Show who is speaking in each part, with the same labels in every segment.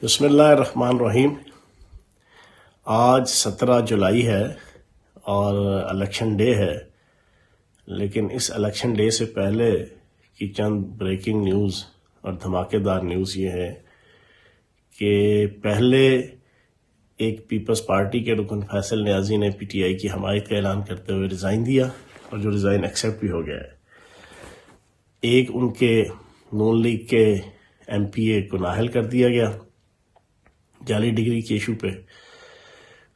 Speaker 1: بسم اللہ الرحمن الرحیم۔ آج 17 جولائی ہے اور الیکشن ڈے ہے، لیکن اس الیکشن ڈے سے پہلے کی چند بریکنگ نیوز اور دھماکے دار نیوز یہ ہے کہ پہلے ایک پیپلز پارٹی کے رکن فیصل نیازی نے پی ٹی آئی کی حمایت کا اعلان کرتے ہوئے ریزائن دیا، اور جو ریزائن ایکسیپٹ بھی ہو گیا ہے۔ ایک ان کے نون لیگ کے ایم پی اے کو نااہل کر دیا گیا جعلی ڈگری کے ایشو پہ۔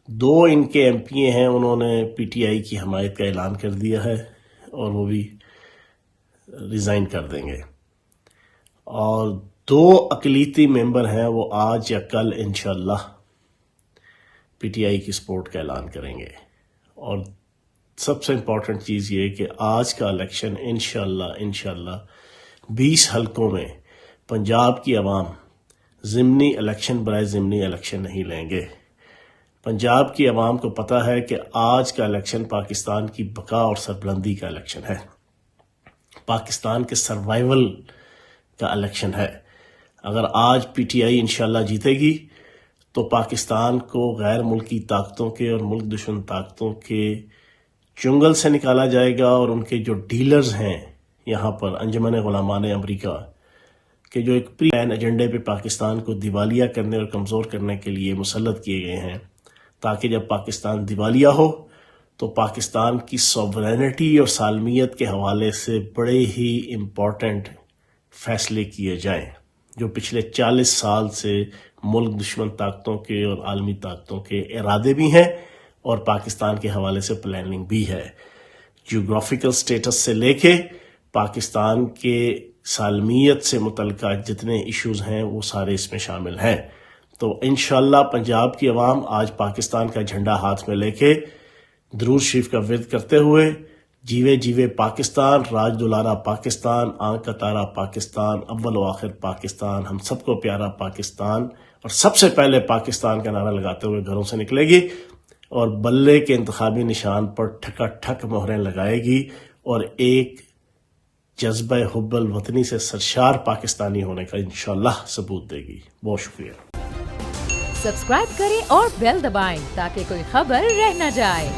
Speaker 1: دو ان کے ایم پی اے ہیں، انہوں نے پی ٹی آئی کی حمایت کا اعلان کر دیا ہے اور وہ بھی ریزائن کر دیں گے، اور دو اقلیتی ممبر ہیں، وہ آج یا کل انشاءاللہ پی ٹی آئی کی سپورٹ کا اعلان کریں گے۔ اور سب سے امپورٹنٹ چیز یہ کہ آج کا الیکشن انشاءاللہ 20 حلقوں میں پنجاب کی عوام ضمنی الیکشن برائے ضمنی الیکشن نہیں لیں گے۔ پنجاب کی عوام کو پتہ ہے کہ آج کا الیکشن پاکستان کی بقا اور سربلندی کا الیکشن ہے، پاکستان کے سروائیول کا الیکشن ہے۔ اگر آج پی ٹی آئی انشاءاللہ جیتے گی تو پاکستان کو غیر ملکی طاقتوں کے اور ملک دشمن طاقتوں کے چنگل سے نکالا جائے گا، اور ان کے جو ڈیلرز ہیں یہاں پر انجمن غلامان امریکہ کہ جو ایک پری پلان ایجنڈے پہ پاکستان کو دیوالیہ کرنے اور کمزور کرنے کے لیے مسلط کیے گئے ہیں، تاکہ جب پاکستان دیوالیہ ہو تو پاکستان کی سوورینٹی اور سالمیت کے حوالے سے بڑے ہی امپورٹنٹ فیصلے کیے جائیں، جو پچھلے 40 سال سے ملک دشمن طاقتوں کے اور عالمی طاقتوں کے ارادے بھی ہیں اور پاکستان کے حوالے سے پلاننگ بھی ہے۔ جیوگرافیکل سٹیٹس سے لے کے پاکستان کے سالمیت سے متعلقہ جتنے ایشوز ہیں وہ سارے اس میں شامل ہیں۔ تو انشاءاللہ پنجاب کی عوام آج پاکستان کا جھنڈا ہاتھ میں لے کے درود شریف کا ورد کرتے ہوئے جیوے جیوے پاکستان، راج دلارا پاکستان، آنکھ کا تارا پاکستان، اول و آخر پاکستان، ہم سب کو پیارا پاکستان، اور سب سے پہلے پاکستان کا نعرہ لگاتے ہوئے گھروں سے نکلے گی اور بلے کے انتخابی نشان پر ٹھکا ٹھک مہریں لگائے گی اور ایک جذبہ حب الوطنی سے سرشار پاکستانی ہونے کا انشاءاللہ ثبوت دے گی۔ بہت شکریہ۔
Speaker 2: سبسکرائب کریں اور بیل دبائیں تاکہ کوئی خبر رہ نہ جائے۔